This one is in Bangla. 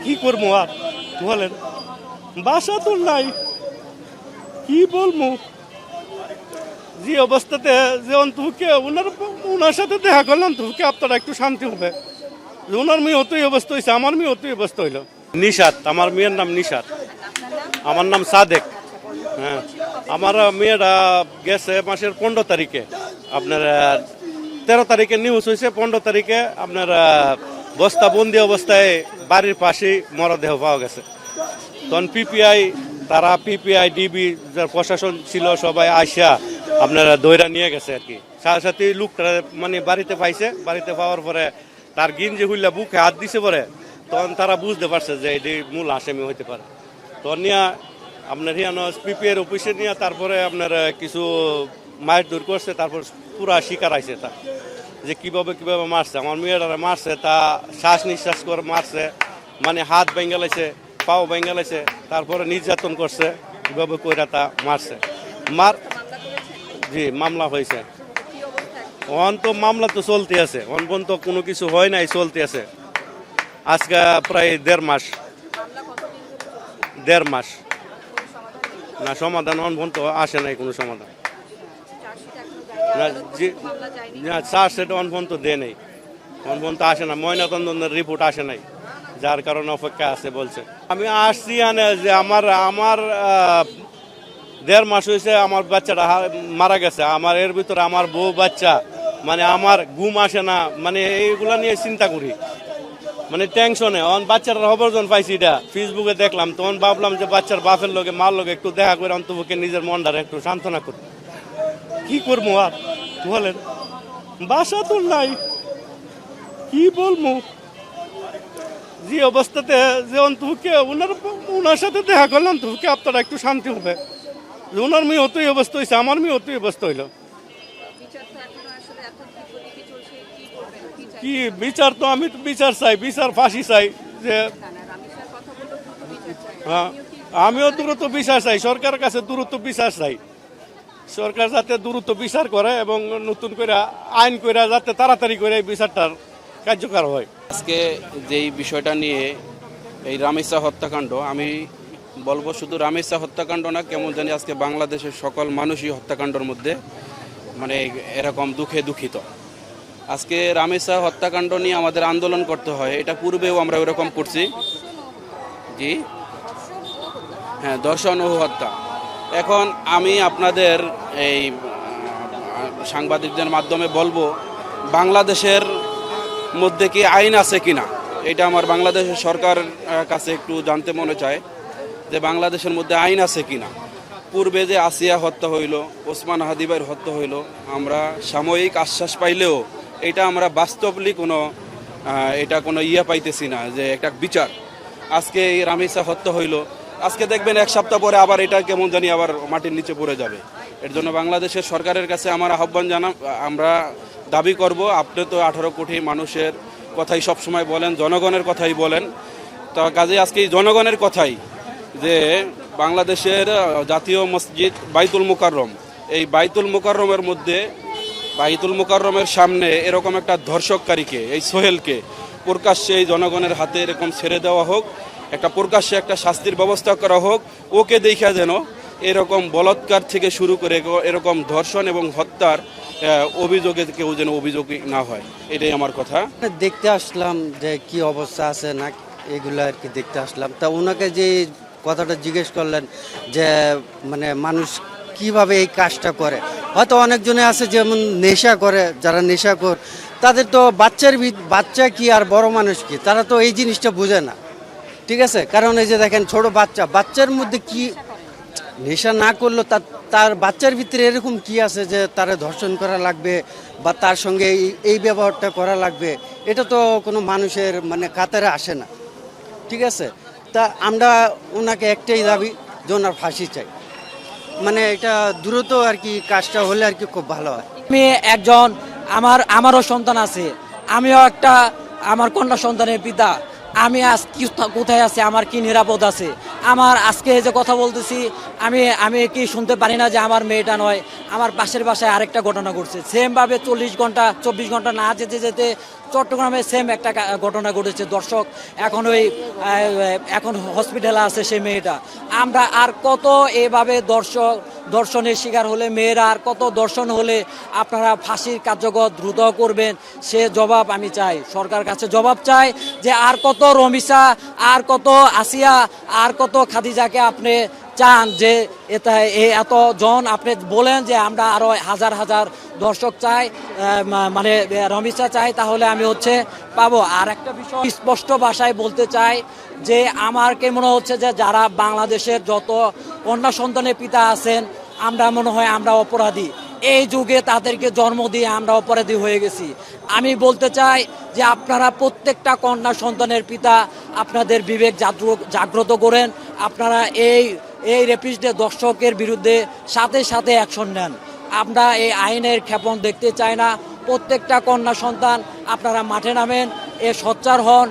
কি করবো আর বলেন, বাসা তো নাই, কি বলবো। যে অবস্থাতে যে অন্তকে ওনার সাথে দেখা করলাম তো আপনারা একটু শান্তি হবে। ওনার মেয়ে অতই অবস্থা হয়েছে, আমার মেয়ে অতই অবস্থা হইল। নিশাত, আমার মেয়ের নাম নিশাত। আমার নাম সাদেক। হ্যাঁ, আমার মেয়েরা গেছে মাসের 15 তারিখে, আপনার 13 তারিখে নিউজ হয়েছে, 15 তারিখে আপনার বস্তা বন্দি অবস্থায় বাড়ির পাশেই মরদেহ পাওয়া গেছে। তখন পিপিআই ডিবি যার প্রশাসন ছিল সবাই আইসা আপনারা দইরা নিয়ে গেছে আর কি। সাথে সাথে লোকটা মানে বাড়িতে পাইছে, বাড়িতে পাওয়ার পরে তার গিঞ্জি হুইল্লা বুকে হাত দিছে পরে তখন তারা বুঝতে পারছে যে এটি মূল আসামি হইতে পারে। তখন নিয়ে আপনার পিপিআর অফিসে নিয়ে তারপরে আপনার কিছু মায়ের দূর করছে, তারপর পুরা শিকার আইছে তা যে কিভাবে মারছে আমার মেয়েরা মারছে, তা শ্বাস নিঃশ্বাস করে মারছে, মানে হাত ভেঙে লাইছে, পাও ভেঙে লাইছে, তারপরে নির্যাতন করছে, কিভাবে কইরা তা মারছে। জি, মামলা হয়েছে। ওখান তো মামলা তো চলতে আছে, ওখান পর্যন্ত কোনো কিছু হয় নাই, চলতে আছে। আজকে প্রায় 1.5 মাস না, সমাধান ওখান পর্যন্ত আসে নাই কোনো সমাধান। না জি, না চার্জশিট ওখান পর্যন্ত দেয় নেই, ওখান পর্যন্ত আসে না, ময়নাতদন্তের রিপোর্ট আসে নাই, যার কারণে অপেক্ষা আছে বলছে। আমি আসছি যে আমার 1.5 মাস হয়েছে আমার বাচ্চাটা মারা গেছে। আমার এর ভিতরে আমার বউ বাচ্চা, মানে আমার ঘুম আসে না, মানে এইগুলা নিয়ে চিন্তা করি, মানে টেনশনে। বাচ্চাটার অবর্জন পাইছি, এটা ফেসবুকে দেখলাম, তখন ভাবলাম যে বাচ্চার বাপের লোকে মার লোকে একটু দেখা করে অন্তপক্ষে নিজের মনটারে একটু সান্ত্বনা করি। কি করবো আর বলেন, বাসা তো নাই, কি বলবো। যে অবস্থাতে যে অন্তপক্ষে ওনার সাথে দেখা করলাম তো আপনারা একটু শান্তি হবে। ওনার মেয়ে অতই অবস্থা হয়েছে, আমার মেয়ে অতই অবস্থা হইল। কি বিচার, তো আমি তো বিচার চাই, বিচার ফাঁসি চাই। যে হ্যাঁ, আমিও দ্রুত বিচার চাই, সরকারের কাছে দ্রুত বিচার চাই। সরকার যাতে দ্রুত বিচার করে এবং নতুন করে আইন করে যাতে তাড়াতাড়ি করে এই বিচারটার কার্যকর হয়। আজকে যেই বিষয়টা নিয়ে এই রামেসা হত্যাকাণ্ড, আমি বলবো শুধু রামেসা হত্যাকাণ্ড না, কেমন জানি আজকে বাংলাদেশের সকল মানুষই হত্যাকাণ্ডের মধ্যে মানে এরকম দুঃখে দুঃখিত। আজকে রামেসা হত্যাকাণ্ড নিয়ে আমাদের আন্দোলন করতে হয়, এটা পূর্বেও আমরা ওরকম করছি। জি হ্যাঁ, ধর্ষণ ও হত্যা। এখন আমি আপনাদের এই সাংবাদিকদের মাধ্যমে বলবো, বাংলাদেশের মধ্যে কি আইন আছে কিনা, এটা আমার বাংলাদেশের সরকার কাছে একটু জানতে মনে চায় যে বাংলাদেশের মধ্যে আইন আছে কিনা। পূর্বে যে আসিয়া হত্যা হইল, ওসমান হাদিবের হত্যা হইল, আমরা সাময়িক আশ্বাস পাইলেও এটা আমরা বাস্তবলি কোনো পাইতেছি না যে একটা বিচার। আজকে এই রামেসা হত্যা হইল, আজকে দেখবেন 1 সপ্তাহ পরে আবার এটা কেমন জানি আবার মাটির নিচে পড়ে যাবে। এর জন্য বাংলাদেশের সরকারের কাছে আমার আহ্বান আমরা দাবি করব, আপনি তো 18 কোটি মানুষের কথাই সবসময় বলেন, জনগণের কথাই বলেন, তা কাজে আজকে এই জনগণের কথাই যে বাংলাদেশের জাতীয় মসজিদ বাইতুল মুকাররম, এই বাইতুল মুকাররমের সামনে এরকম একটা ধর্ষককারীকে, এই সোহেলকে প্রকাশ্যে এই জনগণের হাতে এরকম ছেড়ে দেওয়া হোক, একটা প্রকাশ্যে একটা শাস্তির ব্যবস্থা করা হোক। ওকে দেখা যেন এরকম বলাৎকার থেকে শুরু করে এরকম ধর্ষণ এবং হত্যার অভিযোগে কেউ যেন অভিযোগী না হয়, এটাই আমার কথা। দেখতে আসলাম যে কি অবস্থা আছে না, এগুলো আর কি দেখতে আসলাম। তা ওনাকে যে কথাটা জিজ্ঞেস করলেন যে মানে মানুষ কিভাবে এই কাজটা করে, হয়তো অনেকজনে আছে যেমন নেশা করে, যারা নেশাখোর, তাদের তো বাচ্চা কি আর বড় মানুষ কি, তারা তো এই জিনিসটা বোঝে না, ঠিক আছে। কারণ এই যে দেখেন ছোট বাচ্চার মধ্যে কি নেশা না করলো তার বাচ্চার ভিতরে এরকম কি আছে যে তারা ধর্ষণ করা লাগবে বা তার সঙ্গে এই ব্যবহারটা করা লাগবে, এটা তো কোনো মানুষের মানে কাতারে আসে না, ঠিক আছে। তা আমরা ওনাকে একটাই দাবি যে ওনার ফাঁসি চাই, মানে এটা দ্রুত আর কি কাজটা হলে আর কি খুব ভালো হয়। আমি একজন আমারও সন্তান আছে, আমিও একটা আমার কন্যা সন্তানের পিতা। আমি আজ কোথায় আছি, আমার কি নিরাপদ আছে? আমার আজকে যে কথা বলতেছি, আমি কি শুনতে পারি না যে আমার মেয়েটা নয়, আমার পাশের বাসায় আরেকটা ঘটনা ঘটছে সেমভাবে 24 ঘন্টা না যেতে চট্টগ্রামে সেম একটা ঘটনা ঘটেছে দর্শক, এখন এখন হসপিটালে আছে সেই মেয়েটা। আমরা আর কত এভাবে দর্শনের শিকার হলে, মেয়েরা আর কত দর্শন হলে আপনারা ফাঁসির কার্যকর দ্রুত করবেন, সে জবাব আমি চাই, সরকার কাছে জবাব চাই যে আর কত রমিসা, আর কত আসিয়া, আর কত খাদিজাকে আপনি চান যে এত জন আপনি বলেন যে আমরা আরো হাজার হাজার দর্শক চাই, মানে রমিসা চাই, তাহলে আমি পাবো। আর একটা বিষয় স্পষ্ট ভাষায় বলতে চাই যে আমার কে মনে হচ্ছে যে যারা বাংলাদেশের যত কন্যা সন্তানের পিতা আছেন, আমরা মনে হয় আমরা অপরাধী, এই যুগে তাদেরকে জন্ম দিয়ে আমরা অপরাধী হয়ে গেছি। আমি বলতে চাই যে আপনারা প্রত্যেকটা কন্যা সন্তানের পিতা আপনাদের বিবেক জাগ্রত করেন, আপনারা এই রেপিস্টে দর্শকের বিরুদ্ধে সাথে সাথে অ্যাকশন নেন। আমরা এই আইনের ক্ষেপণ দেখতে চাই না। প্রত্যেকটা কন্যা সন্তান আপনারা মাঠে নামেন, সোচ্চার হন।